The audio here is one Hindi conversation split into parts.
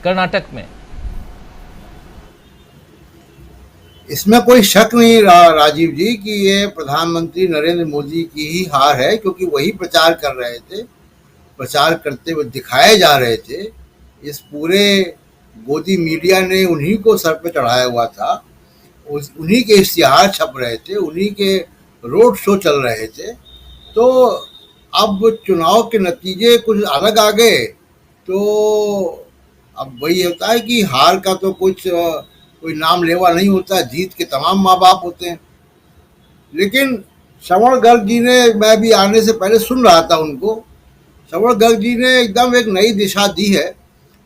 कर्नाटक में? इसमें कोई शक नहीं राजीव जी कि ये प्रधानमंत्री नरेंद्र मोदी की ही हार है, क्योंकि वही प्रचार कर रहे थे, प्रचार करते हुए दिखाए जा रहे थे। इस पूरे गोदी मीडिया ने उन्हीं को सर पे चढ़ाया हुआ था, उन्हीं के इश्तिहार छप रहे थे, उन्हीं के रोड शो चल रहे थे। तो अब चुनाव के नतीजे कुछ अलग आ गए तो अब वही होता है कि हार का तो कुछ कोई नाम लेवा नहीं होता, जीत के तमाम माँ बाप होते हैं। लेकिन श्रवण गर्ग जी ने, मैं भी आने से पहले सुन रहा था उनको, श्रवण गर्ग जी ने एकदम एक नई दिशा दी है।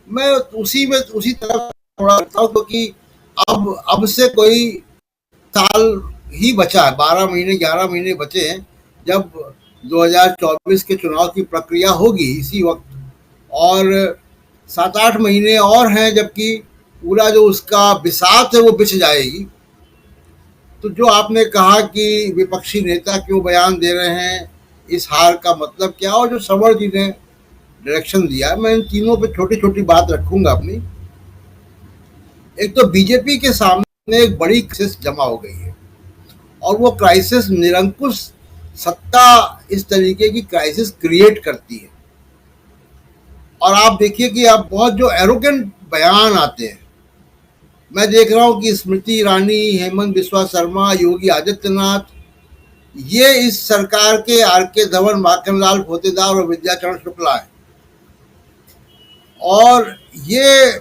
मैं उसी तरफ थोड़ा करता हूँ, क्योंकि अब से कोई साल ही बचा है, 12 महीने 11 महीने बचे हैं जब 2024 के चुनाव की प्रक्रिया होगी इसी वक्त, और 7-8 महीने और हैं जबकि पूरा जो उसका बिसात है वो बिछ जाएगी। तो जो आपने कहा कि विपक्षी नेता क्यों बयान दे रहे हैं, इस हार का मतलब क्या, और जो श्रवण जी ने डायरेक्शन दिया, मैं इन तीनों पे छोटी छोटी बात रखूंगा अपनी। एक तो बीजेपी के सामने एक बड़ी क्राइसिस जमा हो गई है, और वो क्राइसिस निरंकुश सत्ता इस तरीके की क्राइसिस क्रिएट करती है। और आप देखिए कि आप बहुत जो एरोगेंट बयान आते हैं, मैं देख रहा हूं कि स्मृति ईरानी, हेमंत बिस्वा शर्मा, योगी आदित्यनाथ, ये इस सरकार के आर.के. धवन, माखनलाल पोतेदार और विद्याचरण शुक्ला है, और ये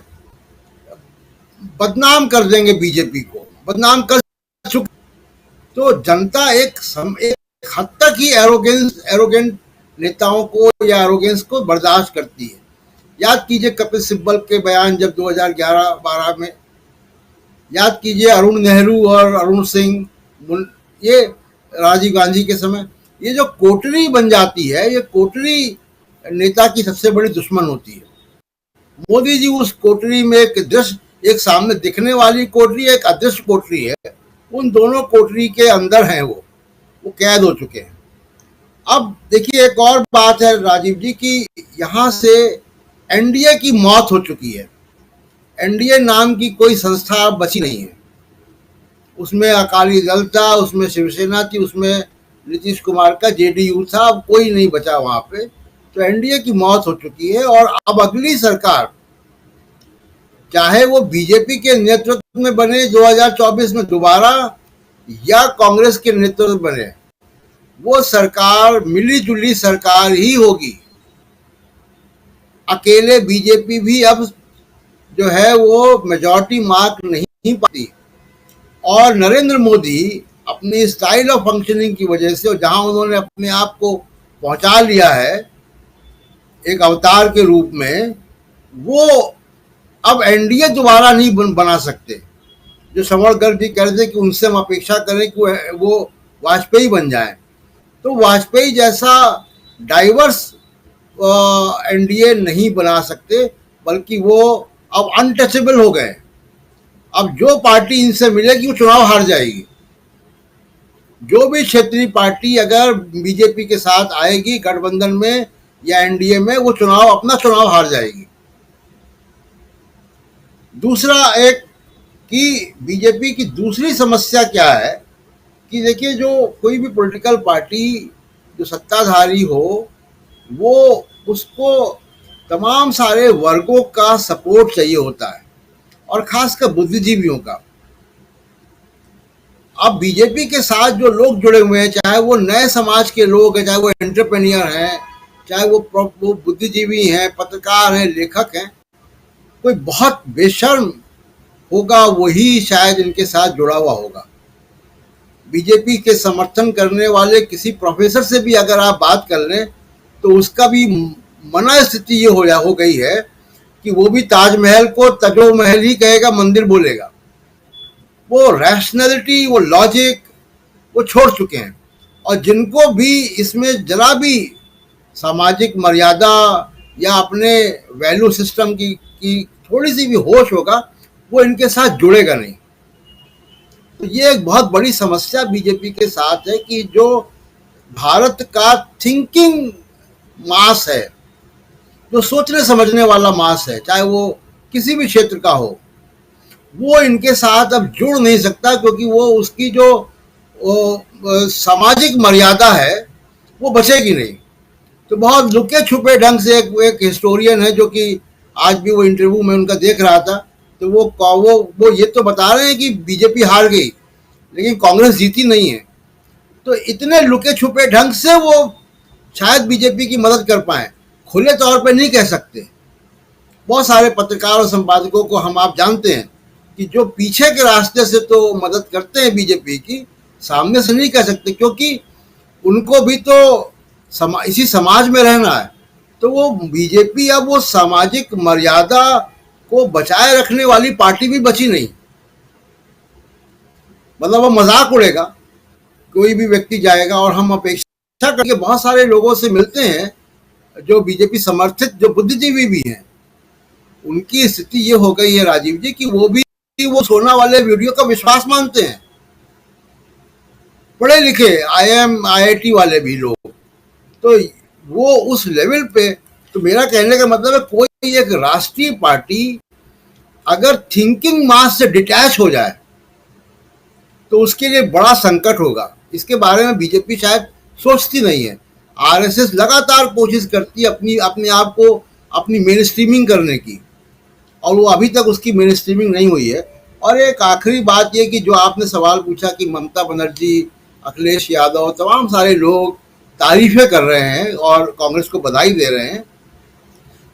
बदनाम कर देंगे, बीजेपी को बदनाम कर चुके। तो जनता एक हद तक ही एरोगेंट नेताओं को या एरोगेंस को बर्दाश्त करती है। याद कीजिए कपिल सिब्बल के बयान जब 2011-12 में, याद कीजिए अरुण नेहरू और अरुण सिंह, ये राजीव गांधी के समय, ये जो कोटरी बन जाती है, ये कोटरी नेता की सबसे बड़ी दुश्मन होती है। मोदी जी उस कोटरी में एक सामने दिखने वाली कोटरी, एक अदृश्य कोटरी है, उन दोनों कोटरी के अंदर हैं, वो कैद हो चुके हैं। अब देखिए एक और बात है राजीव जी की यहाँ से एनडीए की मौत हो चुकी है। एनडीए नाम की कोई संस्था बची नहीं है। उसमें अकाली दल था, उसमें शिवसेना थी, उसमें नीतीश कुमार का जेडीयू था, अब कोई नहीं बचा वहां पे। तो एनडीए की मौत हो चुकी है, और अब अगली सरकार चाहे वो बीजेपी के नेतृत्व में बने 2024 में दोबारा, या कांग्रेस के नेतृत्व में बने, वो सरकार मिली जुली सरकार ही होगी। अकेले बीजेपी भी अब जो है वो मेजॉरिटी मार्क नहीं पाती, और नरेंद्र मोदी अपनी स्टाइल ऑफ फंक्शनिंग की वजह से, और जहां उन्होंने अपने आप को पहुंचा लिया है एक अवतार के रूप में, वो अब एनडीए दोबारा नहीं बना सकते। जो श्रवण गर्ग जी कह रहे थे कि उनसे हम अपेक्षा करें कि वो वाजपेयी बन जाए, तो वाजपेयी जैसा डाइवर्स एनडीए नहीं बना सकते, बल्कि वो अब अनटचेबल हो गए। अब जो पार्टी इनसे मिलेगी वो चुनाव हार जाएगी। जो भी क्षेत्रीय पार्टी अगर बीजेपी के साथ आएगी गठबंधन में या एनडीए में, वो अपना चुनाव हार जाएगी। दूसरा एक कि बीजेपी की दूसरी समस्या क्या है कि देखिए, जो कोई भी पॉलिटिकल पार्टी जो सत्ताधारी हो, वो उसको तमाम सारे वर्गों का सपोर्ट चाहिए होता है, और खासकर बुद्धिजीवियों का। अब बीजेपी के साथ जो लोग जुड़े हुए हैं, चाहे वो नए समाज के लोग हैं, चाहे वो एंटरप्रेन्योर हैं, चाहे वो बुद्धिजीवी हैं, पत्रकार हैं, लेखक हैं, कोई बहुत बेशर्म होगा वही शायद इनके साथ जुड़ा हुआ होगा। बीजेपी के समर्थन करने वाले किसी प्रोफेसर से भी अगर आप बात कर लें, तो उसका भी मना स्थिति ये हो गई है कि वो भी ताजमहल को तजोमहल ही कहेगा, मंदिर बोलेगा। वो रैशनैलिटी, वो लॉजिक वो छोड़ चुके हैं, और जिनको भी इसमें जरा भी सामाजिक मर्यादा या अपने वैल्यू सिस्टम की थोड़ी सी भी होश होगा, वो इनके साथ जुड़ेगा नहीं। तो ये एक बहुत बड़ी समस्या बीजेपी के साथ है कि जो भारत का थिंकिंग मास है, जो सोचने समझने वाला मास है, चाहे वो किसी भी क्षेत्र का हो, वो इनके साथ अब जुड़ नहीं सकता, क्योंकि वो उसकी जो सामाजिक मर्यादा है वो बचेगी नहीं। तो बहुत लुके छुपे ढंग से एक हिस्टोरियन है जो कि आज भी वो इंटरव्यू में उनका देख रहा था, तो वो ये तो बता रहे हैं कि बीजेपी हार गई लेकिन कांग्रेस जीती नहीं है। तो इतने लुके छुपे ढंग से वो शायद बीजेपी की मदद कर पाए, खुले तौर पे नहीं कह सकते। बहुत सारे पत्रकार और संपादकों को आप जानते हैं कि जो पीछे के रास्ते से तो मदद करते हैं बीजेपी की, सामने से नहीं कह सकते, क्योंकि उनको भी तो इसी समाज में रहना है। तो वो बीजेपी अब वो सामाजिक मर्यादा को बचाए रखने वाली पार्टी भी बची नहीं। मतलब वो मजाक उड़ेगा, कोई भी व्यक्ति जाएगा, और हम अपेक्षा करके बहुत सारे लोगों से मिलते हैं जो बीजेपी समर्थित, जो बुद्धिजीवी भी हैं, उनकी स्थिति ये हो गई है राजीव जी कि वो सोना वाले वीडियो का विश्वास मानते हैं। पढ़े लिखे IIT वाले भी लोग, तो वो उस लेवल पे। तो मेरा कहने का मतलब है, कोई एक राष्ट्रीय पार्टी अगर थिंकिंग मास से डिटैच हो जाए तो उसके लिए बड़ा संकट होगा। इसके बारे में बीजेपी शायद सोचती नहीं है। RSS लगातार कोशिश करती है अपने आप को अपनी मेन स्ट्रीमिंग करने की, और वो अभी तक उसकी मेन स्ट्रीमिंग नहीं हुई है। और एक आखिरी बात ये कि जो आपने सवाल पूछा कि ममता बनर्जी, अखिलेश यादव, तमाम सारे लोग तारीफें कर रहे हैं और कांग्रेस को बधाई दे रहे हैं,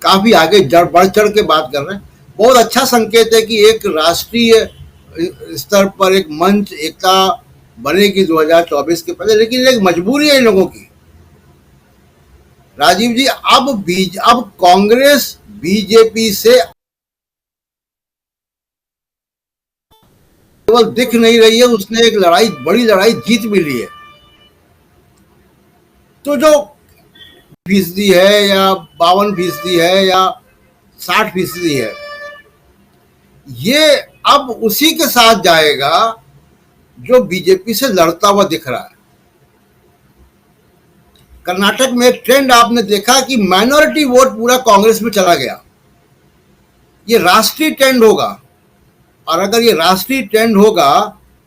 काफ़ी आगे बढ़ चढ़ के बात कर रहे हैं। बहुत अच्छा संकेत है कि एक राष्ट्रीय स्तर पर एक मंच एकता बनेगी 2024 के पहले, लेकिन एक मजबूरी है इन लोगों की राजीव जी। अब कांग्रेस बीजेपी से केवल दिख नहीं रही है, उसने एक बड़ी लड़ाई जीत भी ली है। तो जो फीसदी है या 52% है या 60% है, ये अब उसी के साथ जाएगा जो बीजेपी से लड़ता हुआ दिख रहा है। कर्नाटक में एक ट्रेंड आपने देखा कि माइनॉरिटी वोट पूरा कांग्रेस में चला गया। ये राष्ट्रीय ट्रेंड होगा, और अगर ये राष्ट्रीय ट्रेंड होगा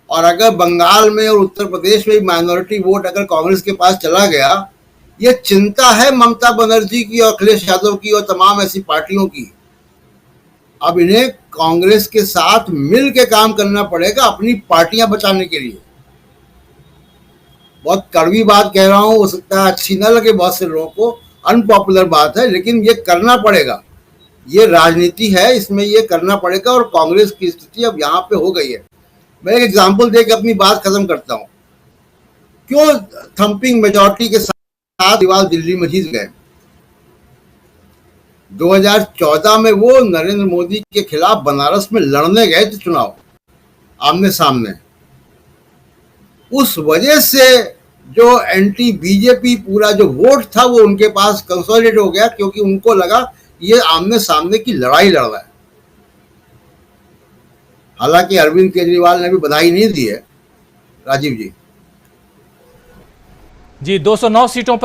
और अगर बंगाल में और उत्तर प्रदेश में माइनॉरिटी वोट अगर कांग्रेस के पास चला गया, ये चिंता है ममता बनर्जी की और अखिलेश यादव की और तमाम ऐसी पार्टियों की। अब इन्हें कांग्रेस के साथ मिल के काम करना पड़ेगा अपनी पार्टियां बचाने के लिए। बहुत कड़वी बात कह रहा हूं, हो सकता है अच्छी ना लगे बहुत से लोगों को, अनपॉपुलर बात है, लेकिन ये करना पड़ेगा। ये राजनीति है, इसमें ये करना पड़ेगा, और कांग्रेस की स्थिति अब यहाँ पे हो गई है। मैं एक एग्जांपल देकर अपनी बात खत्म करता हूँ। क्यों थंपिंग मेजॉरिटी के साथ केजरीवाल दिल्ली में जीत गए? 2014 में वो नरेंद्र मोदी के खिलाफ बनारस में लड़ने गए थे चुनाव, आमने सामने। उस वजह से जो एंटी बीजेपी पूरा जो वोट था वो उनके पास कंसोलिडेट हो गया, क्योंकि उनको लगा ये आमने सामने की लड़ाई लड़ रहा है। हालांकि अरविंद केजरीवाल ने भी बधाई नहीं दी है राजीव जी। 209 सीटों पर